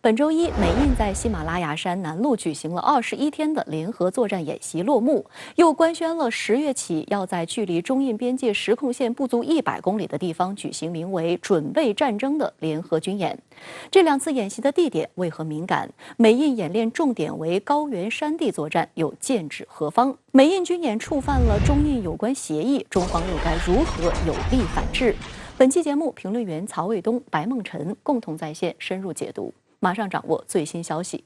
本周一，美印在喜马拉雅山南麓举行了21天的联合作战演习落幕，又官宣了10月起要在距离中印边界实控线不足100公里的地方举行名为"准备战争"的联合军演。这2次演习的地点为何敏感？美印演练重点为高原山地作战，又剑指何方？美印军演触犯了中印有关协议，中方又该如何有力反制？本期节目，评论员曹卫东、白梦辰共同在线深入解读。马上掌握最新消息。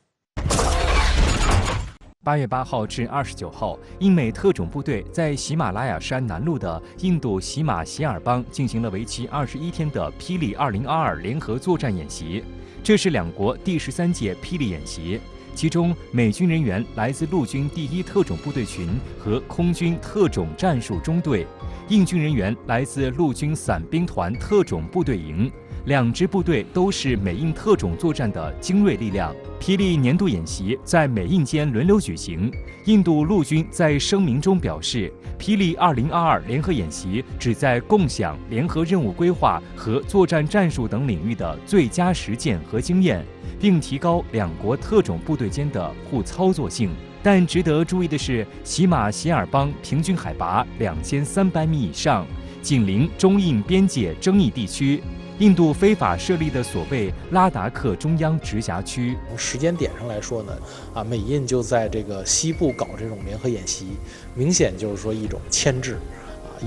8月8号至29号，英美特种部队在喜马拉雅山南麓的印度喜马偕尔邦进行了为期21天的霹雳2022联合作战演习。这是两国第13届霹雳演习，其中美军人员来自陆军第1特种部队群和空军特种战术中队，印军人员来自陆军伞兵团特种部队营。2支部队都是美印特种作战的精锐力量。霹雳年度演习在美印间轮流举行。印度陆军在声明中表示，霹雳2022联合演习旨在共享联合任务规划和作战战术等领域的最佳实践和经验，并提高两国特种部队间的互操作性。但值得注意的是，喜马偕尔邦平均海拔2300米以上，紧邻中印边界争议地区。印度非法设立的所谓拉达克中央直辖区。从时间点上来说呢，美印就在这个西部搞这种联合演习，明显就是说一种牵制，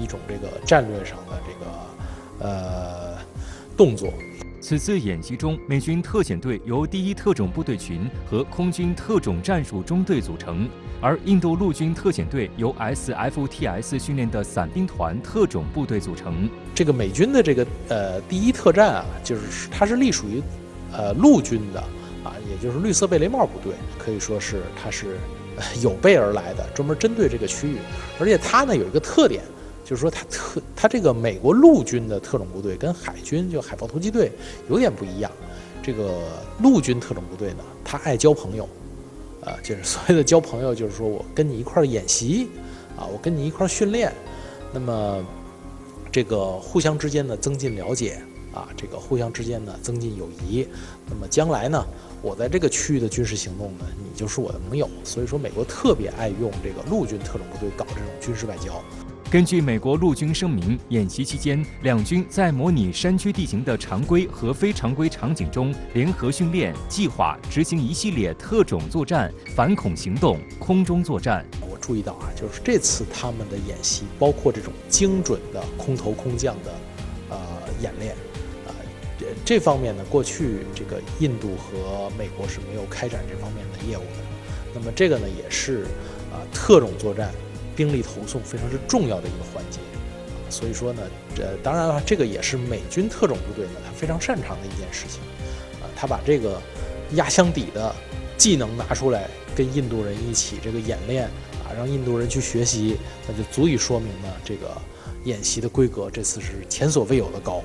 一种这个战略上的这个动作。此次演习中，美军特遣队由第1特种部队群和空军特种战术中队组成，而印度陆军特遣队由 SFTS 训练的伞兵团特种部队组成。这个美军的这个第1特战就是它是隶属于陆军的也就是绿色贝雷帽部队，可以说是它是有备而来的，专门针对这个区域。而且它呢有一个特点，就是说它这个美国陆军的特种部队跟海军就海豹突击队有点不一样。这个陆军特种部队呢，他爱交朋友，就是所谓的交朋友，就是说我跟你一块演习我跟你一块训练，那么这个互相之间呢增进了解这个互相之间呢增进友谊。那么将来呢，我在这个区域的军事行动呢，你就是我的盟友。所以说，美国特别爱用这个陆军特种部队搞这种军事外交。根据美国陆军声明，演习期间，两军在模拟山区地形的常规和非常规场景中联合训练、计划执行一系列特种作战、反恐行动、空中作战。我注意到就是这次他们的演习包括这种精准的空投空降的演练这方面呢，过去这个印度和美国是没有开展这方面的业务的。那么这个呢，也是特种作战兵力投送非常之重要的一个环节。所以说呢，当然了，这个也是美军特种部队呢，他非常擅长的一件事情他把这个压箱底的技能拿出来，跟印度人一起这个演练让印度人去学习，那就足以说明呢，这个演习的规格这次是前所未有的高。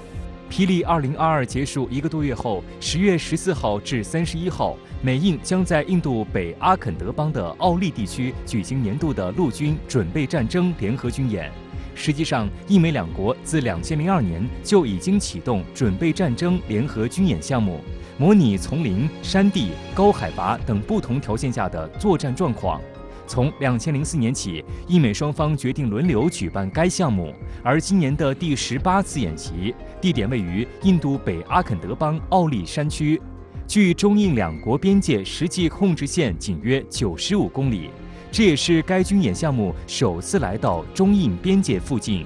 霹雳2022结束1个多月后，10月14号至31号，美印将在印度北阿肯德邦的奥利地区举行年度的陆军准备战争联合军演。实际上，印美两国自2002年就已经启动准备战争联合军演项目，模拟丛林、山地、高海拔等不同条件下的作战状况。从2004年起，印美双方决定轮流举办该项目，而今年的第18次演习地点位于印度北阿肯德邦奥利山区，距中印两国边界实际控制线仅约95公里。这也是该军演项目首次来到中印边界附近。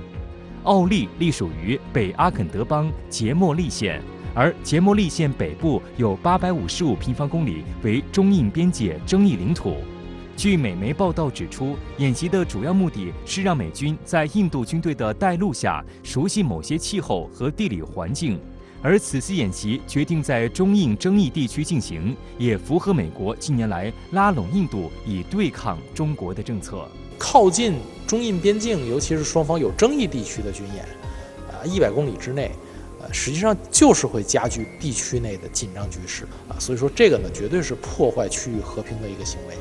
奥利隶属于北阿肯德邦杰莫利县，而杰莫利县北部有855平方公里为中印边界争议领土。据美媒报道指出，演习的主要目的是让美军在印度军队的带路下熟悉某些气候和地理环境，而此次演习决定在中印争议地区进行，也符合美国近年来拉拢印度以对抗中国的政策。靠近中印边境，尤其是双方有争议地区的军演，100公里之内，实际上就是会加剧地区内的紧张局势所以说这个呢，绝对是破坏区域和平的一个行为。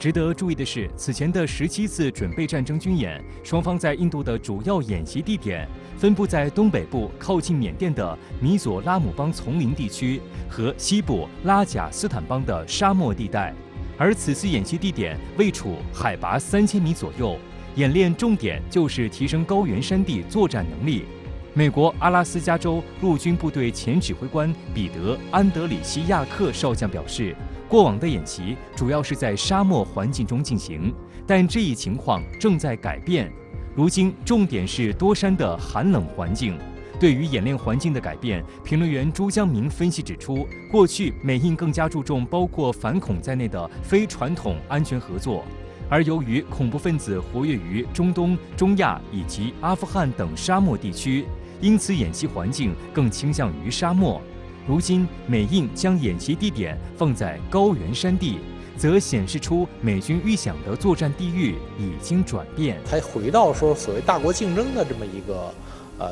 值得注意的是，此前的17次准备战争军演，双方在印度的主要演习地点分布在东北部靠近缅甸的米佐拉姆邦丛林地区和西部拉贾斯坦邦的沙漠地带，而此次演习地点位处海拔3000米左右，演练重点就是提升高原山地作战能力。美国阿拉斯加州陆军部队前指挥官彼得·安德里希亚克少将表示，过往的演习主要是在沙漠环境中进行，但这一情况正在改变。如今重点是多山的寒冷环境。对于演练环境的改变，评论员朱江明分析指出，过去美印更加注重包括反恐在内的非传统安全合作，而由于恐怖分子活跃于中东、中亚以及阿富汗等沙漠地区，因此演习环境更倾向于沙漠。如今美印将演习地点放在高原山地，则显示出美军预想的作战地域已经转变。它回到说所谓大国竞争的这么一个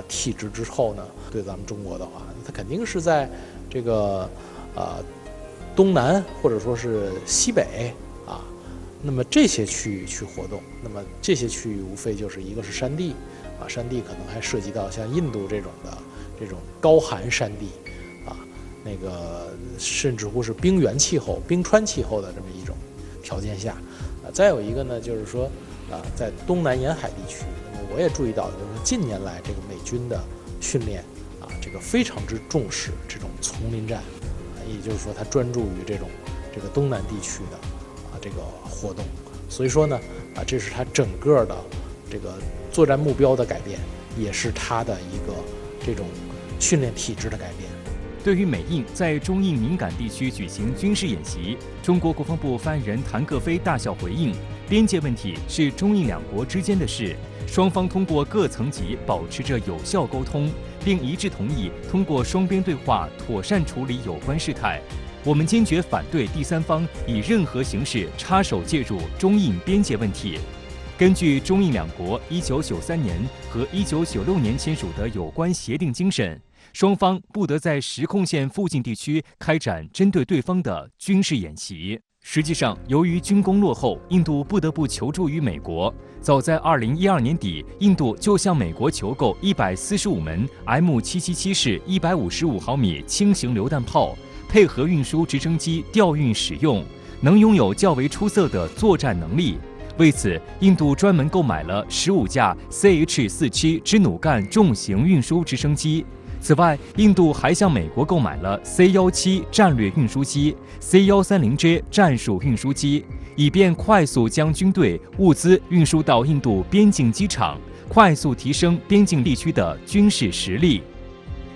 体制之后呢，对咱们中国的话，它肯定是在这个东南或者说是西北啊，那么这些区域去活动。那么这些区域无非就是一个是山地啊，山地可能还涉及到像印度这种高寒山地啊，那个甚至乎是冰原气候、冰川气候的这么一种条件下啊。再有一个呢，就是说在东南沿海地区，那么我也注意到，就是近年来这个美军的训练啊，这个非常之重视这种丛林战啊，也就是说，它专注于这个东南地区的这个活动。所以说呢，这是它整个的这个作战目标的改变，也是它的一个这种训练体制的改变。对于美印在中印敏感地区举行军事演习，中国国防部发言人谭克飞大校回应，边界问题是中印两国之间的事，双方通过各层级保持着有效沟通，并一致同意通过双边对话妥善处理有关事态。我们坚决反对第三方以任何形式插手介入中印边界问题。根据中印两国1993年和1996年签署的有关协定精神，双方不得在实控线附近地区开展针对对方的军事演习。实际上，由于军工落后，印度不得不求助于美国。早在2012年底，印度就向美国求购145门 M777式155毫米轻型榴弹炮，配合运输直升机调运使用，能拥有较为出色的作战能力。为此，印度专门购买了15架 CH-47支弩干重型运输直升机。此外，印度还向美国购买了 C-17战略运输机、C-130J 战术运输机，以便快速将军队物资运输到印度边境机场，快速提升边境地区的军事实力。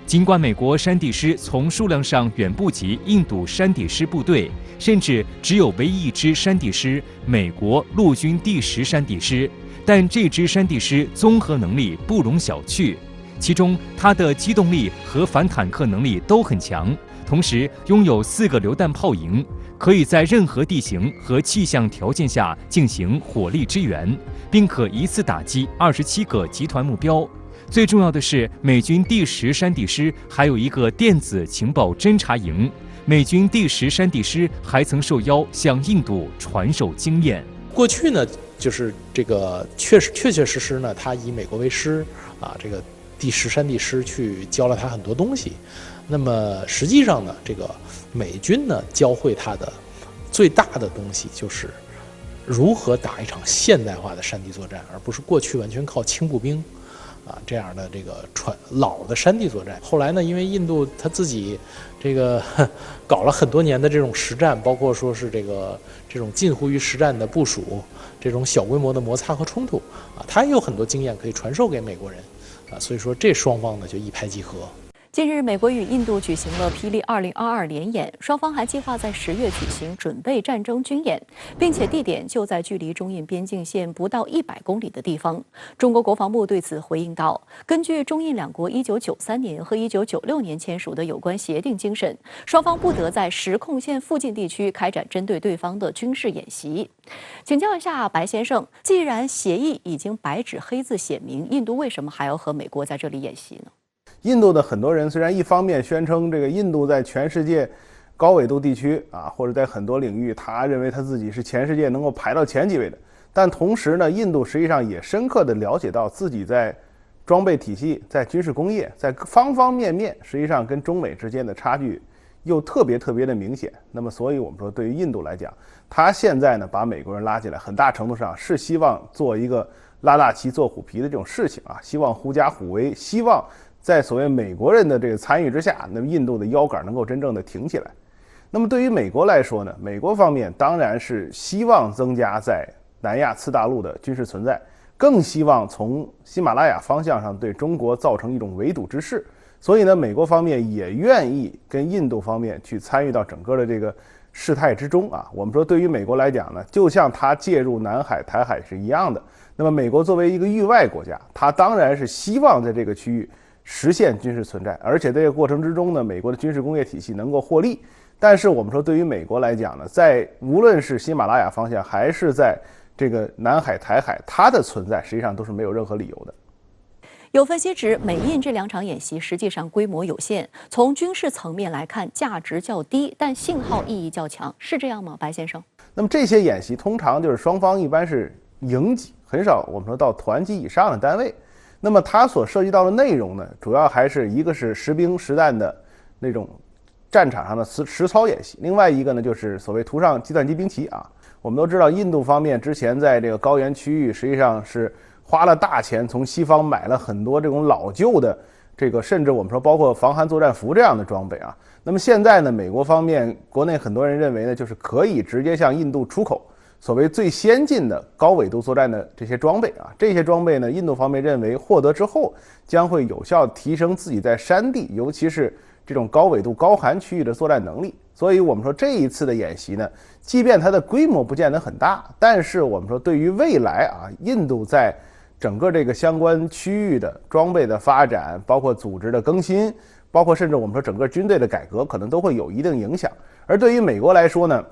尽管美国山地师从数量上远不及印度山地师部队，甚至只有唯一一支山地师——美国陆军第10山地师，但这支山地师综合能力不容小觑。其中，它的机动力和反坦克能力都很强，同时拥有4个榴弹炮营，可以在任何地形和气象条件下进行火力支援，并可一次打击27个集团目标。最重要的是，美军第10山地师还有一个电子情报侦察营。美军第10山地师还曾受邀向印度传授经验。过去呢，就是这个确实呢，他以美国为师啊，这个第10山地师去教了他很多东西。那么实际上呢，这个美军呢教会他的最大的东西就是如何打一场现代化的山地作战，而不是过去完全靠轻步兵这样的这个老的山地作战。后来呢，因为印度他自己这个搞了很多年的这种实战，包括说是这种近乎于实战的部署，这种小规模的摩擦和冲突他也有很多经验可以传授给美国人所以说这双方呢就一拍即合。近日，美国与印度举行了霹雳2022联演，双方还计划在10月举行准备战争军演，并且地点就在距离中印边境线不到100公里的地方。中国国防部对此回应道，根据中印两国1993年和1996年签署的有关协定精神，双方不得在实控线附近地区开展针对对方的军事演习。请教一下白先生，既然协议已经白纸黑字写明，印度为什么还要和美国在这里演习呢？印度的很多人虽然一方面宣称这个印度在全世界，高纬度地区啊，或者在很多领域，他认为他自己是全世界能够排到前几位的。但同时呢，印度实际上也深刻地了解到自己在装备体系、在军事工业、在方方面面，实际上跟中美之间的差距又特别的明显。那么，所以我们说，对于印度来讲，他现在呢把美国人拉进来，很大程度上是希望做一个拉大旗做虎皮的这种事情啊，希望狐假虎威，希望在所谓美国人的这个参与之下，那么印度的腰杆能够真正的挺起来。那么对于美国来说呢，美国方面当然是希望增加在南亚次大陆的军事存在，更希望从喜马拉雅方向上对中国造成一种围堵之势。所以呢，美国方面也愿意跟印度方面去参与到整个的这个事态之中啊。我们说，对于美国来讲呢，就像它介入南海、台海是一样的。那么，美国作为一个域外国家，它当然是希望在这个区域实现军事存在，而且在这个过程之中呢，美国的军事工业体系能够获利。但是我们说，对于美国来讲呢，在无论是喜马拉雅方向，还是在这个南海、台海，它的存在实际上都是没有任何理由的。有分析指，美印这2场演习实际上规模有限，从军事层面来看，价值较低，但信号意义较强，是这样吗，白先生？那么这些演习通常就是双方一般是营级，很少我们说到团级以上的单位。那么它所涉及到的内容呢，主要还是一个是实兵实弹的那种战场上的实操演习，另外一个呢就是所谓涂上计算机兵棋啊。我们都知道，印度方面之前在这个高原区域实际上是花了大钱从西方买了很多这种老旧的这个，甚至我们说包括防寒作战服这样的装备啊。那么现在呢，美国方面国内很多人认为呢，就是可以直接向印度出口所谓最先进的高纬度作战的这些装备啊。这些装备呢，印度方面认为获得之后将会有效提升自己在山地，尤其是这种高纬度高寒区域的作战能力。所以我们说这一次的演习呢，即便它的规模不见得很大，但是我们说对于未来啊，印度在整个这个相关区域的装备的发展，包括组织的更新，包括甚至我们说整个军队的改革，可能都会有一定影响。而对于美国来说呢，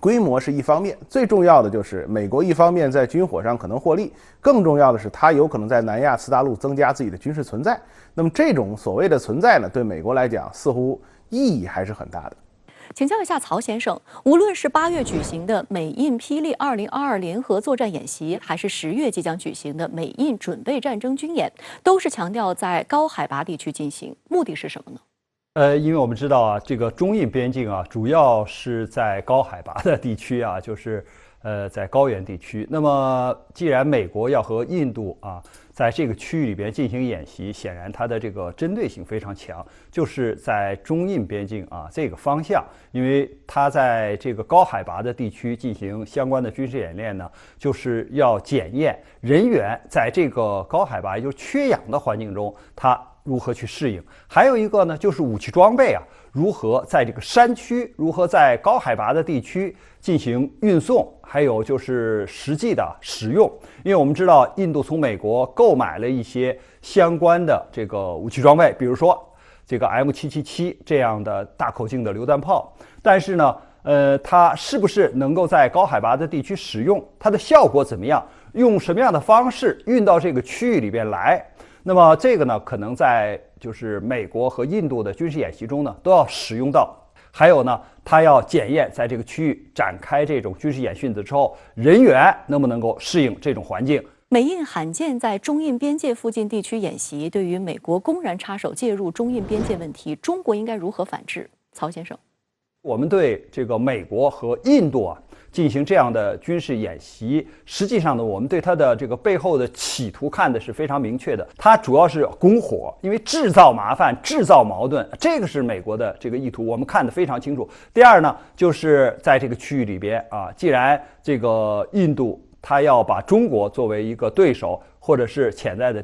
规模是一方面，最重要的就是美国一方面在军火上可能获利，更重要的是它有可能在南亚次大陆增加自己的军事存在。那么这种所谓的存在呢，对美国来讲似乎意义还是很大的。请教一下曹先生，无论是8月举行的美印霹雳2022联合作战演习，还是10月即将举行的美印准备战争军演，都是强调在高海拔地区进行，目的是什么呢？因为我们知道啊，这个中印边境啊，主要是在高海拔的地区啊，就是在高原地区。那么，既然美国要和印度啊在这个区域里边进行演习，显然它的这个针对性非常强，就是在中印边境啊这个方向，因为它在这个高海拔的地区进行相关的军事演练呢，就是要检验人员在这个高海拔也就是缺氧的环境中，它如何去适应。还有一个呢，就是武器装备啊，如何在这个山区，如何在高海拔的地区进行运送，还有就是实际的使用。因为我们知道，印度从美国购买了一些相关的这个武器装备，比如说这个 M777这样的大口径的榴弹炮，但是呢，它是不是能够在高海拔的地区使用，它的效果怎么样，用什么样的方式运到这个区域里边来？那么这个呢，可能在就是美国和印度的军事演习中呢，都要使用到。还有呢，它要检验在这个区域展开这种军事演训的之后，人员能不能够适应这种环境。美印罕见在中印边界附近地区演习，对于美国公然插手介入中印边界问题，中国应该如何反制？曹先生，我们对这个美国和印度啊进行这样的军事演习，实际上呢，我们对它的这个背后的企图看的是非常明确的。它主要是拱火，因为制造麻烦、制造矛盾，这个是美国的这个意图，我们看得非常清楚。第二呢，就是在这个区域里边啊，既然这个印度它要把中国作为一个对手或者是潜在的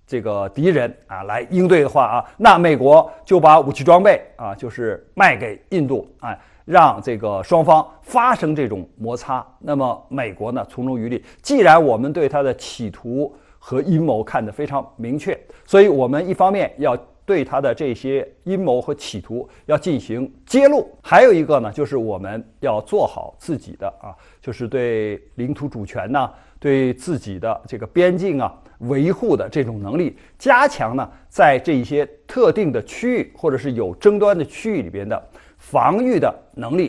这个敌人啊来应对的话啊，那美国就把武器装备啊就是卖给印度啊。让这个双方发生这种摩擦，那么美国呢从中渔利。既然我们对他的企图和阴谋看得非常明确，所以我们一方面要对他的这些阴谋和企图要进行揭露，还有一个呢，就是我们要做好自己的啊，就是对领土主权呢，对自己的这个边境啊维护的这种能力，加强呢在这一些特定的区域或者是有争端的区域里边的防御的能力。